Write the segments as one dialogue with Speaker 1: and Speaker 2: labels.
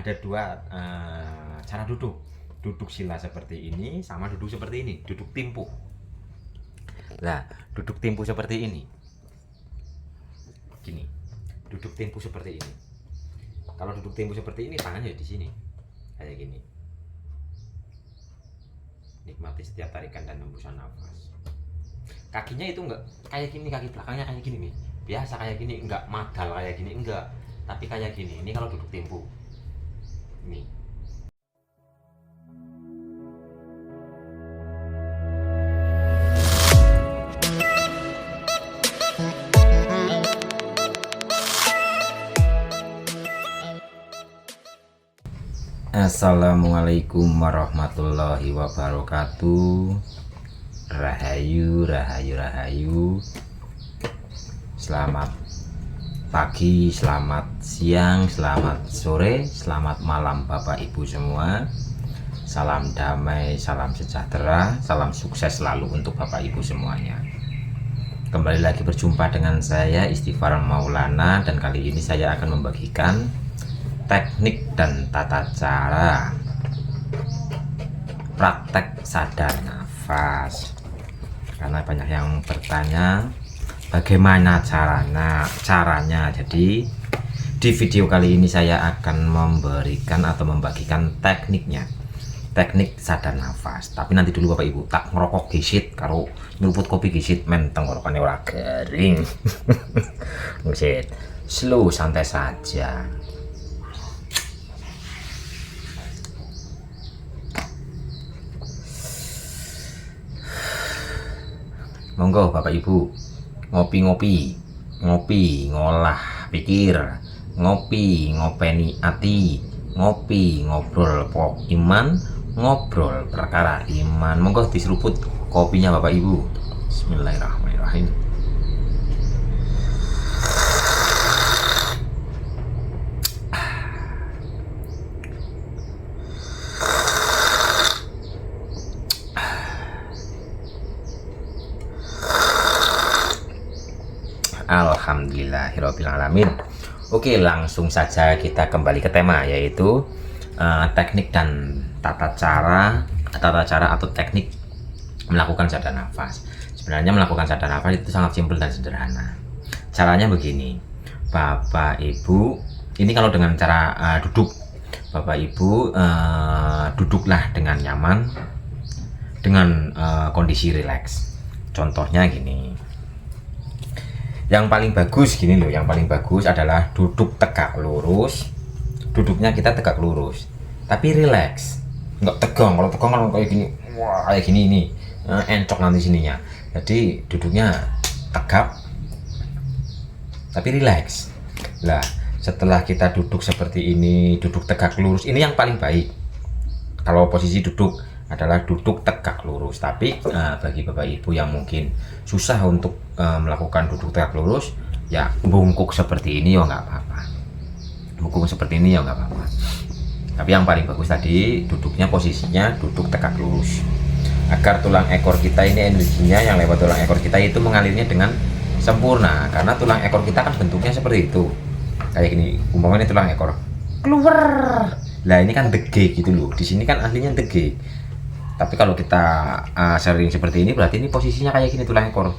Speaker 1: Ada dua cara duduk. Duduk sila seperti ini sama duduk seperti ini, duduk timpu. Nah, duduk timpu seperti ini. Gini. Duduk timpu seperti ini. Kalau duduk timpu seperti ini, tangannya di sini. Kayak gini. Nikmati setiap tarikan dan hembusan nafas. Kakinya itu enggak kayak gini, kaki belakangnya kayak gini nih. Biasa kayak gini, enggak madal kayak gini, enggak. Tapi kayak gini. Ini kalau duduk timpu. Nih. Assalamualaikum warahmatullahi wabarakatuh. Rahayu, rahayu, rahayu. Selamat pagi, selamat siang, selamat sore, selamat malam Bapak Ibu semua. Salam damai, salam sejahtera, salam sukses selalu untuk Bapak Ibu semuanya. Kembali lagi berjumpa dengan saya Istighfar Maulana, dan kali ini saya akan membagikan teknik dan tata cara praktek sadar nafas. Karena banyak yang bertanya bagaimana caranya. Jadi di video kali ini saya akan memberikan atau membagikan tekniknya, teknik sadar nafas. Tapi nanti dulu Bapak Ibu, tak ngerokok gisit karo nyeruput kopi gisit men tenggorokannya ora garing. Gisit slow, santai saja. Monggo Bapak Ibu, ngopi-ngopi, ngopi ngolah pikir, ngopi ngopeni ati, ngopi ngobrol pok iman, ngobrol perkara iman. Monggo diseruput kopinya Bapak Ibu. Bismillahirrahmanirrahim. Alhamdulillahirrahmanirrahim. Oke, langsung saja kita kembali ke tema, yaitu teknik dan tata cara atau teknik melakukan sadar nafas. Sebenarnya melakukan sadar nafas itu sangat simpel dan sederhana. Caranya begini, Bapak Ibu, ini kalau dengan cara duduk, Bapak Ibu duduklah dengan nyaman, dengan kondisi rileks. Contohnya gini. Yang paling bagus gini loh, yang paling bagus adalah duduk tegak lurus. Duduknya kita tegak lurus, tapi rileks, nggak tegang. Kalau tegang kan kayak gini, wah kayak gini ini encok nanti sininya. Jadi duduknya tegap, tapi rileks. Lah, setelah kita duduk seperti ini, duduk tegak lurus, ini yang paling baik. Kalau posisi duduk adalah duduk tegak lurus. Tapi bagi Bapak Ibu yang mungkin susah untuk melakukan duduk tegak lurus, ya bungkuk seperti ini ya nggak apa-apa. Bungkuk seperti ini ya nggak apa-apa. Tapi yang paling bagus tadi duduknya posisinya duduk tegak lurus, agar tulang ekor kita ini energinya yang lewat tulang ekor kita itu mengalirnya dengan sempurna. Karena tulang ekor kita kan bentuknya seperti itu, kayak gini. Umpamanya tulang ekor keluar, lah ini kan dege gitu loh. Di sini kan aslinya dege. Tapi kalau kita sering seperti ini, berarti ini posisinya kayak gini, tulang ekor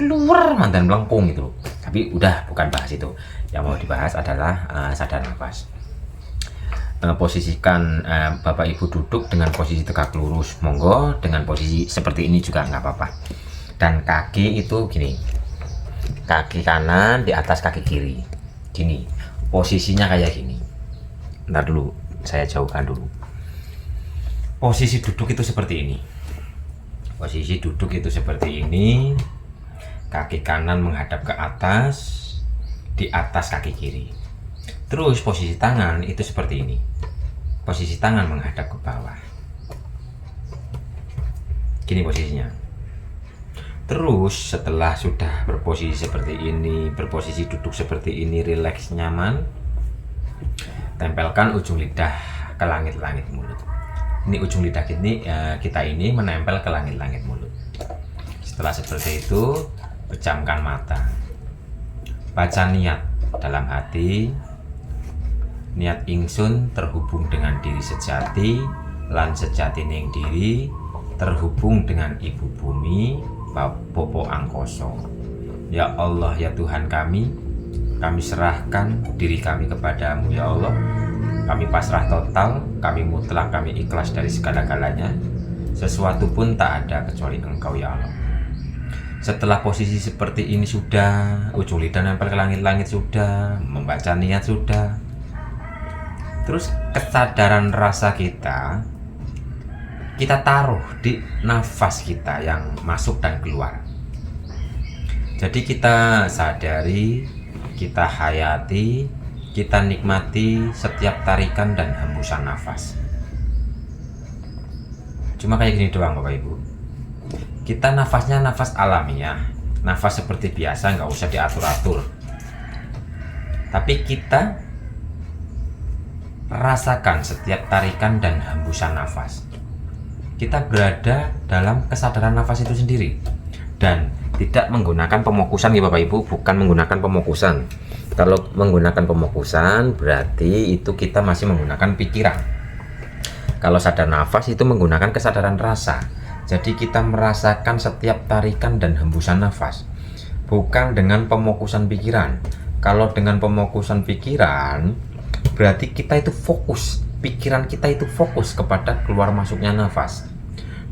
Speaker 1: keluar mantan melengkung gitu. Tapi udah, bukan bahas itu. Yang mau dibahas adalah sadar nafas. Posisikan Bapak Ibu duduk dengan posisi tegak lurus, monggo. Dengan posisi seperti ini juga nggak apa-apa. Dan kaki itu gini, kaki kanan di atas kaki kiri, gini. Posisinya kayak gini. Ntar dulu, saya jauhkan dulu. Posisi duduk itu seperti ini. Posisi duduk itu seperti ini. Kaki kanan menghadap ke atas, di atas kaki kiri. Terus posisi tangan itu seperti ini. Posisi tangan menghadap ke bawah. Gini posisinya. Terus setelah sudah berposisi seperti ini, berposisi duduk seperti ini, rileks, nyaman, tempelkan ujung lidah ke langit-langit mulut. Ini ujung lidah kita ini menempel ke langit-langit mulut. Setelah seperti itu, pejamkan mata, baca niat dalam hati, niat ingsun terhubung dengan diri sejati, lan sejati ning diri terhubung dengan ibu bumi, Bopo Angkoso. Ya Allah, ya Tuhan kami serahkan diri kami kepadamu ya Allah. Kami pasrah total, kami mutlak, kami ikhlas dari segala-galanya. Sesuatu pun tak ada kecuali Engkau ya Allah. Setelah posisi seperti ini sudah, ujung lidah nempel ke langit-langit sudah, membaca niat sudah, terus kesadaran rasa kita taruh di nafas kita yang masuk dan keluar. Jadi kita sadari, kita hayati, kita nikmati setiap tarikan dan hembusan nafas. Cuma kayak gini doang Bapak Ibu. Kita nafasnya nafas alamiah, nafas seperti biasa, nggak usah diatur-atur. Tapi kita rasakan setiap tarikan dan hembusan nafas. Kita berada dalam kesadaran nafas itu sendiri. Dan tidak menggunakan pemokusan ya Bapak Ibu, bukan menggunakan pemokusan. Kalau menggunakan pemokusan berarti itu kita masih menggunakan pikiran. Kalau sadar nafas itu menggunakan kesadaran rasa. Jadi kita merasakan setiap tarikan dan hembusan nafas, bukan dengan pemokusan pikiran. Kalau dengan pemokusan pikiran berarti kita itu fokus, pikiran kita itu fokus kepada keluar masuknya nafas.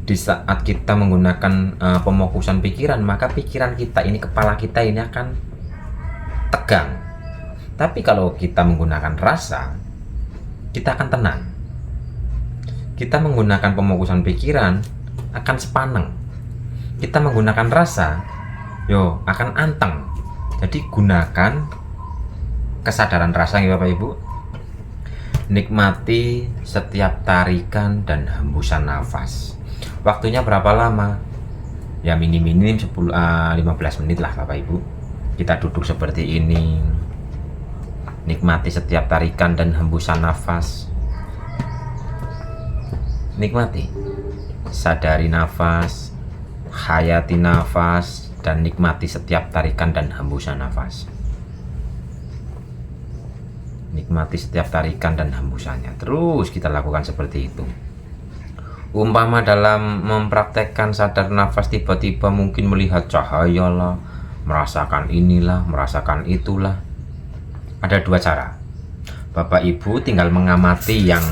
Speaker 1: Di saat kita menggunakan pemokusan pikiran, maka pikiran kita ini, kepala kita ini akan tegang. Tapi kalau kita menggunakan rasa, kita akan tenang. Kita menggunakan pemokusan pikiran akan sepaneng. Kita menggunakan rasa, akan anteng. Jadi gunakan kesadaran rasa ya Bapak Ibu. Nikmati setiap tarikan dan hembusan nafas. Waktunya berapa lama? Ya minim-minim 15 menit lah Bapak Ibu. Kita duduk seperti ini, nikmati setiap tarikan dan hembusan nafas. Nikmati, sadari nafas, hayati nafas, dan nikmati setiap tarikan dan hembusan nafas. Nikmati setiap tarikan dan hembusannya. Terus kita lakukan seperti itu. Umpama dalam mempraktekkan sadar nafas tiba-tiba mungkin melihat cahaya lah, merasakan inilah, merasakan itulah. Ada dua cara. Bapak Ibu tinggal mengamati yang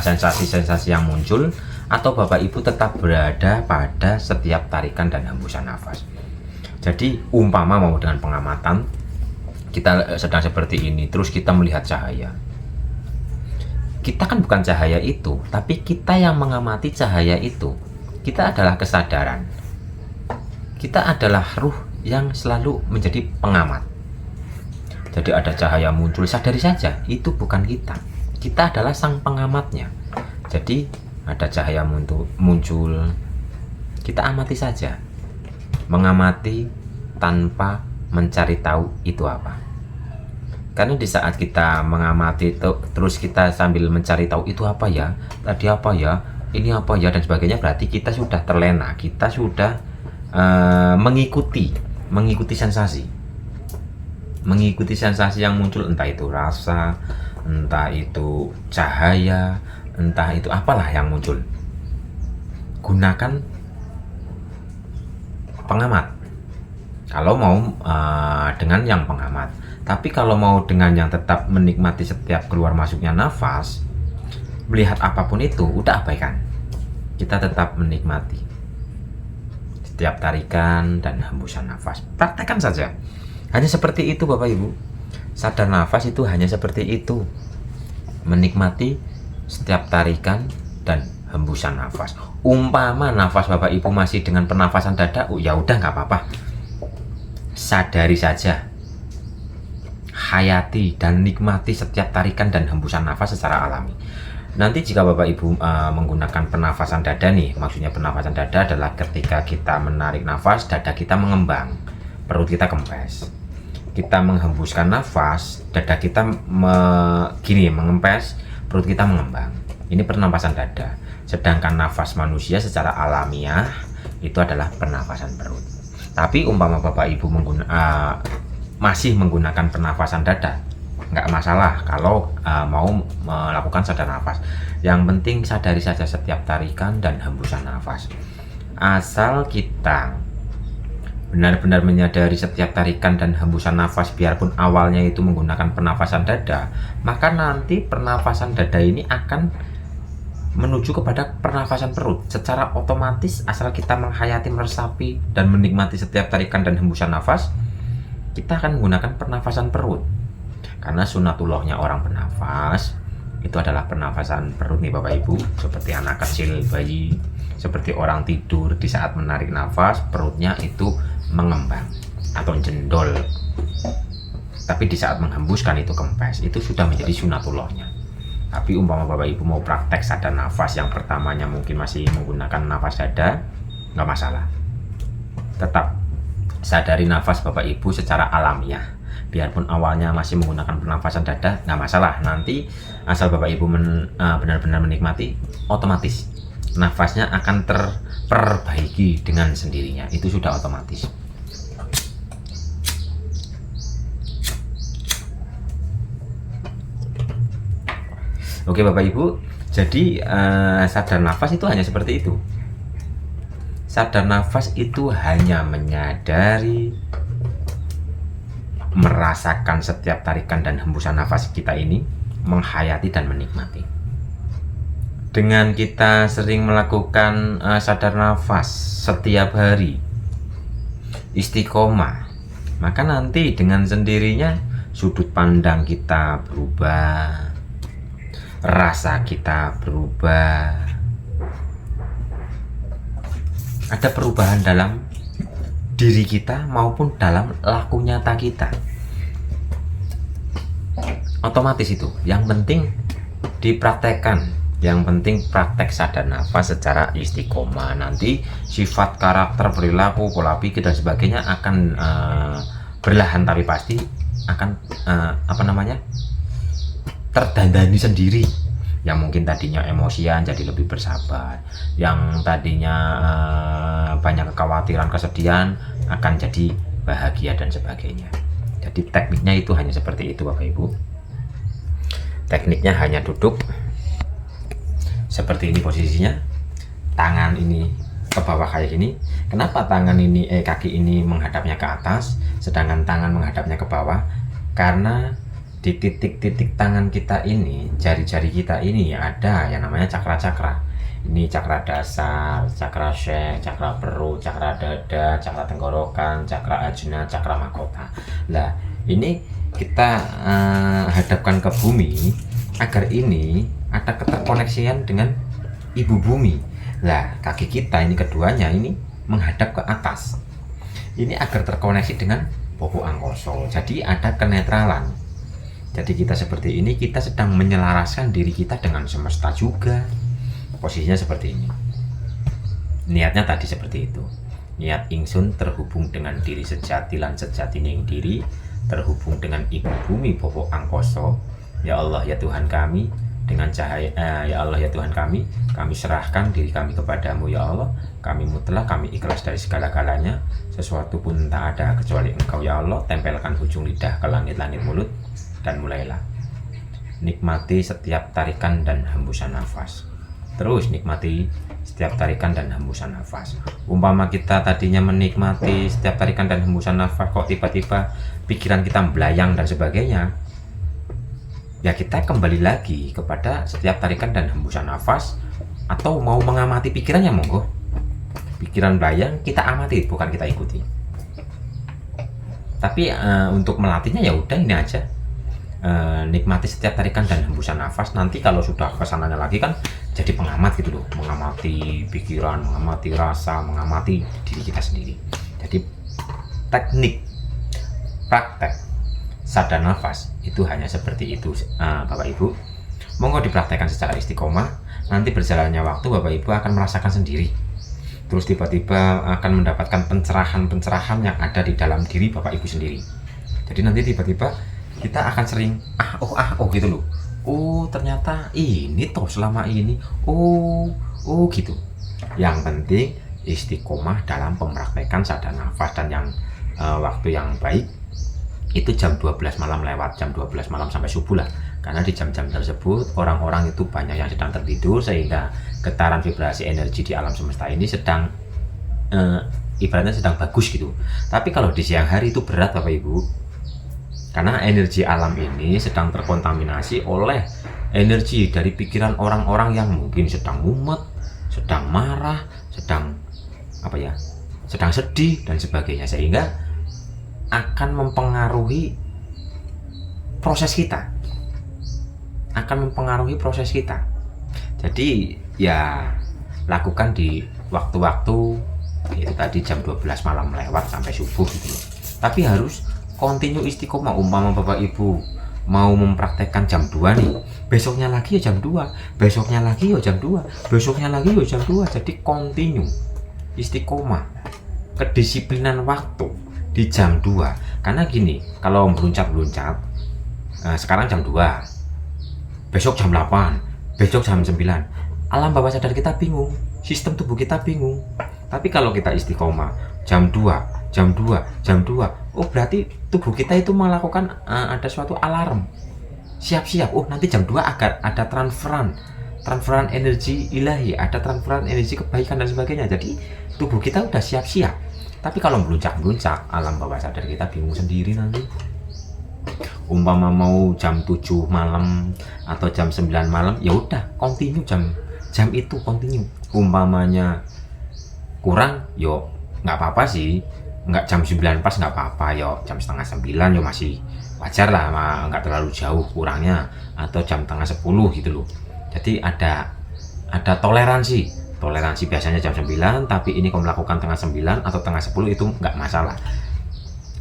Speaker 1: sensasi-sensasi yang muncul, atau Bapak Ibu tetap berada pada setiap tarikan dan hembusan nafas. Jadi umpama mau dengan pengamatan, kita sedang seperti ini, terus kita melihat cahaya. Kita kan bukan cahaya itu, tapi kita yang mengamati cahaya itu. Kita adalah kesadaran. Kita adalah ruh yang selalu menjadi pengamat. Jadi ada cahaya muncul, sadari saja, itu bukan kita. Kita adalah sang pengamatnya. Jadi ada cahaya muncul, kita amati saja. Mengamati tanpa mencari tahu itu apa. Karena di saat kita mengamati terus kita sambil mencari tahu itu apa ya, tadi apa ya, ini apa ya, dan sebagainya, berarti kita sudah terlena, kita sudah mengikuti sensasi yang muncul, entah itu rasa, entah itu cahaya, entah itu apalah yang muncul. Gunakan pengamat kalau mau dengan yang pengamat. Tapi kalau mau dengan yang tetap menikmati setiap keluar masuknya nafas, melihat apapun itu, udah abaikan. Kita tetap menikmati setiap tarikan dan hembusan nafas. Praktekkan saja. Hanya seperti itu Bapak Ibu. Sadar nafas itu hanya seperti itu. Menikmati setiap tarikan dan hembusan nafas. Umpama nafas Bapak Ibu masih dengan pernafasan dada, ya udah nggak apa-apa. Sadari saja. Hayati dan nikmati setiap tarikan dan hembusan nafas secara alami. Nanti jika Bapak Ibu menggunakan pernafasan dada nih, maksudnya pernafasan dada adalah ketika kita menarik nafas, dada kita mengembang, perut kita kempes. Kita menghembuskan nafas, dada kita mengempes, perut kita mengembang. Ini pernafasan dada. Sedangkan nafas manusia secara alamiah itu adalah pernafasan perut. Tapi umpama Bapak Ibu masih menggunakan pernafasan dada, nggak masalah kalau mau melakukan sadar nafas. Yang penting sadari saja setiap tarikan dan hembusan nafas. Asal kita benar-benar menyadari setiap tarikan dan hembusan nafas, biarpun awalnya itu menggunakan pernafasan dada, maka nanti pernafasan dada ini akan menuju kepada pernafasan perut secara otomatis. Asal kita menghayati, meresapi, dan menikmati setiap tarikan dan hembusan nafas, kita akan menggunakan pernafasan perut. Karena sunatullahnya orang bernafas itu adalah pernafasan perut nih Bapak Ibu, seperti anak kecil, bayi, seperti orang tidur. Di saat menarik nafas, perutnya itu mengembang atau jendol, tapi di saat menghembuskan itu kempes. Itu sudah menjadi sunatullahnya. Tapi umpama Bapak Ibu mau praktek sadar nafas yang pertamanya mungkin masih menggunakan nafas dada, nggak masalah. Tetap sadari nafas Bapak Ibu secara alamiah. Biarpun awalnya masih menggunakan pernafasan dada, nggak masalah. Nanti asal Bapak Ibu benar-benar menikmati, otomatis nafasnya akan terperbaiki dengan sendirinya. Itu sudah otomatis. Oke Bapak Ibu, jadi sadar nafas itu hanya seperti itu. Sadar nafas itu hanya menyadari, merasakan setiap tarikan dan hembusan nafas kita ini, menghayati dan menikmati. Dengan kita sering melakukan sadar nafas setiap hari, istiqomah, maka nanti dengan sendirinya sudut pandang kita berubah, rasa kita berubah, ada perubahan dalam diri kita maupun dalam laku nyata kita. Otomatis itu, yang penting dipraktekkan, yang penting praktek sadar nafas secara istiqomah. Nanti sifat, karakter, perilaku, pola pikir dan sebagainya akan berlahan tapi pasti akan terdandani sendiri. Yang mungkin tadinya emosian jadi lebih bersabar, yang tadinya banyak kekhawatiran, kesedihan akan jadi bahagia dan sebagainya. Jadi tekniknya itu hanya seperti itu Bapak Ibu. Tekniknya hanya duduk seperti ini posisinya, tangan ini ke bawah kayak gini. Kenapa tangan ini kaki ini menghadapnya ke atas sedangkan tangan menghadapnya ke bawah? Karena di titik-titik tangan kita ini, jari-jari kita ini ada yang namanya cakra-cakra. Ini cakra dasar, cakra syekh, cakra perut, cakra dada, cakra tenggorokan, cakra ajna, cakra mahkota. Nah, ini kita hadapkan ke bumi agar ini ada keterkoneksian dengan ibu bumi. Nah, kaki kita ini keduanya ini menghadap ke atas. Ini agar terkoneksi dengan bobo angkoso. Jadi ada kenetralan. Jadi kita seperti ini, kita sedang menyelaraskan diri kita dengan semesta juga. Posisinya seperti ini. Niatnya tadi seperti itu. Niat ingsun terhubung dengan diri sejati lan sejati ning diri, terhubung dengan ibu bumi bobo angkoso. Ya Allah ya Tuhan kami, dengan cahaya ya Allah ya Tuhan kami serahkan diri kami kepadamu ya Allah. Kami mutlak, kami ikhlas dari segala-galanya. Sesuatu pun tak ada kecuali Engkau ya Allah. Tempelkan ujung lidah ke langit-langit mulut dan mulailah nikmati setiap tarikan dan hembusan nafas. Terus nikmati setiap tarikan dan hembusan nafas. Umpama kita tadinya menikmati setiap tarikan dan hembusan nafas, kok tiba-tiba pikiran kita belayang dan sebagainya, ya kita kembali lagi kepada setiap tarikan dan hembusan nafas. Atau mau mengamati pikirannya, monggo. Pikiran belayang kita amati, bukan kita ikuti. Tapi untuk melatihnya ya udah ini aja. Nikmati setiap tarikan dan hembusan nafas. Nanti kalau sudah kesananya lagi kan jadi pengamat gitu loh, mengamati pikiran, mengamati rasa, mengamati diri kita sendiri. Jadi teknik praktek sadar nafas itu hanya seperti itu Bapak Ibu. Monggo dipraktekkan secara istiqomah. Nanti berjalannya waktu Bapak Ibu akan merasakan sendiri. Terus tiba-tiba akan mendapatkan pencerahan-pencerahan yang ada di dalam diri Bapak Ibu sendiri. Jadi nanti tiba-tiba kita akan sering oh gitu loh. Oh ternyata ini toh selama ini. Oh gitu. Yang penting istiqomah dalam mempraktekkan sadar nafas, dan yang waktu yang baik itu jam 12 malam lewat, jam 12 malam sampai subuh lah, karena di jam-jam tersebut orang-orang itu banyak yang sedang tertidur, sehingga getaran vibrasi energi di alam semesta ini sedang ibaratnya sedang bagus gitu. Tapi kalau di siang hari itu berat Bapak Ibu, karena energi alam ini sedang terkontaminasi oleh energi dari pikiran orang-orang yang mungkin sedang mumet, sedang marah, sedang sedang sedih dan sebagainya, sehingga akan mempengaruhi proses kita, jadi ya lakukan di waktu-waktu itu tadi jam 12 malam lewat sampai subuh gitu loh. Tapi harus continue istiqomah. Umpama Bapak Ibu mau mempraktekkan jam 2 nih, besoknya lagi ya jam 2, besoknya lagi ya jam 2, besoknya lagi ya jam 2. Jadi continue istiqomah, kedisiplinan waktu di jam 2. Karena gini, kalau meluncat-loncat sekarang jam 2, besok jam 8, besok jam 9, alam bawah sadar kita bingung, sistem tubuh kita bingung. Tapi kalau kita istiqomah jam 2, jam 2, jam 2, oh berarti tubuh kita itu melakukan ada suatu alarm, siap-siap, oh nanti jam 2 agar ada transferan energi ilahi, ada transferan energi kebaikan dan sebagainya. Jadi tubuh kita udah siap-siap. Tapi kalau meluncak-meluncak, alam bawah sadar kita bingung sendiri nanti. Umpama mau jam 7 malam atau jam 9 malam, ya udah continue jam itu continue. Umpamanya kurang, yo nggak apa-apa sih, nggak jam 9 pas nggak apa-apa, yo jam setengah 9 yo masih wajar lah, nggak terlalu jauh kurangnya, atau jam tengah 10 gitu loh. Jadi ada toleransi biasanya jam 9, tapi ini kalau melakukan tengah 9 atau tengah 10 itu nggak masalah,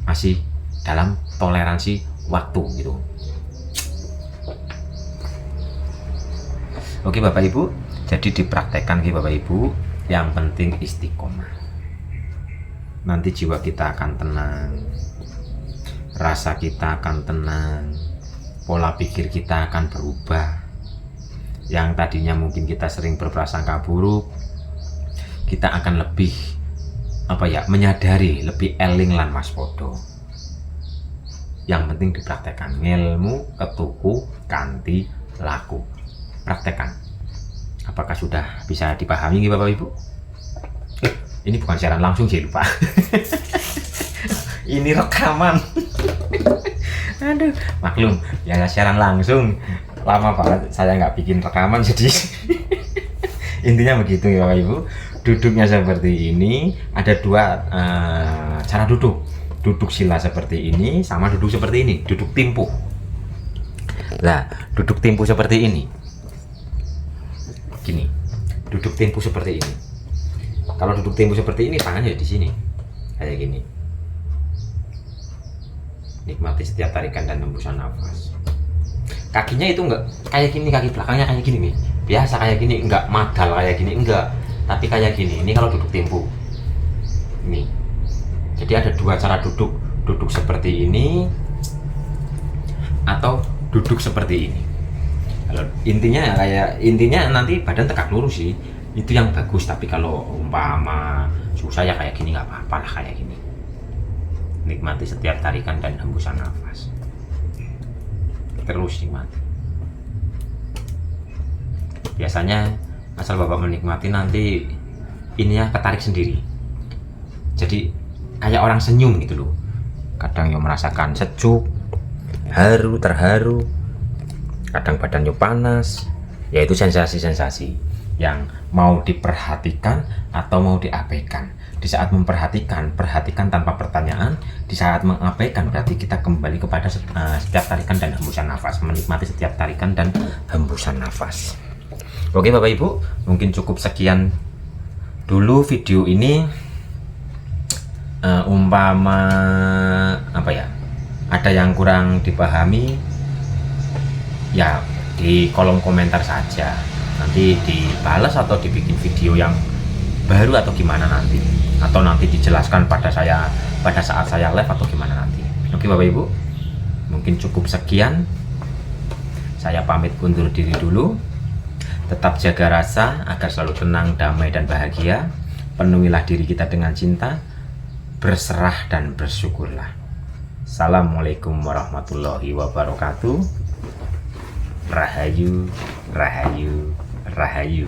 Speaker 1: masih dalam toleransi waktu gitu. Oke Bapak Ibu, jadi dipraktekkan gitu Bapak Ibu, yang penting istiqomah. Nanti jiwa kita akan tenang, rasa kita akan tenang, pola pikir kita akan berubah. Yang tadinya mungkin kita sering berprasangka buruk, kita akan lebih menyadari, lebih eling lan waspada. Yang penting dipraktekkan, ngilmu ketuku kanthi laku. Praktekkan. Apakah sudah bisa dipahami Bapak Ibu? Ini bukan siaran langsung sih, lupa. Ini rekaman. Aduh, maklum ya, siaran langsung lama banget saya nggak bikin rekaman, jadi intinya begitu ya Bapak Ibu. Duduknya seperti ini, ada dua cara duduk sila seperti ini sama duduk seperti ini, duduk timpu. Nah, duduk timpu seperti ini, gini, duduk timpu seperti ini. Kalau duduk timpu seperti ini, tangannya di sini kayak gini, nikmati setiap tarikan dan hembusan nafas. Kakinya itu enggak kayak gini, kaki belakangnya kayak gini nih, biasa kayak gini, enggak madal kayak gini, enggak, tapi kayak gini. Ini kalau duduk timpu ini. Jadi ada dua cara duduk seperti ini atau duduk seperti ini. Kalau intinya nanti badan tegak lurus sih, itu yang bagus. Tapi kalau umpama susah ya kayak gini, nggak apa-apa lah kayak gini. Nikmati setiap tarikan dan hembusan nafas, terus nikmati. Biasanya asal Bapak menikmati, nanti ininya ketarik sendiri, jadi kayak orang senyum gitu loh. Kadang yo merasakan sejuk, terharu, kadang badannya panas. Yaitu sensasi-sensasi yang mau diperhatikan atau mau diabaikan. Di saat memperhatikan, perhatikan tanpa pertanyaan. Di saat mengabaikan, berarti kita kembali kepada setiap tarikan dan hembusan nafas, menikmati setiap tarikan dan hembusan nafas. Oke Bapak Ibu, mungkin cukup sekian dulu video ini. Umpama ada yang kurang dipahami, ya di kolom komentar saja, nanti dibalas atau dibikin video yang baru atau gimana nanti, atau nanti dijelaskan pada saat saya live atau gimana nanti. Oke Bapak Ibu, mungkin cukup sekian, saya pamit undur diri dulu. Tetap jaga rasa agar selalu tenang, damai dan bahagia. Penuhilah diri kita dengan cinta, berserah dan bersyukurlah. Assalamualaikum warahmatullahi wabarakatuh. Rahayu, rahayu, rahayu.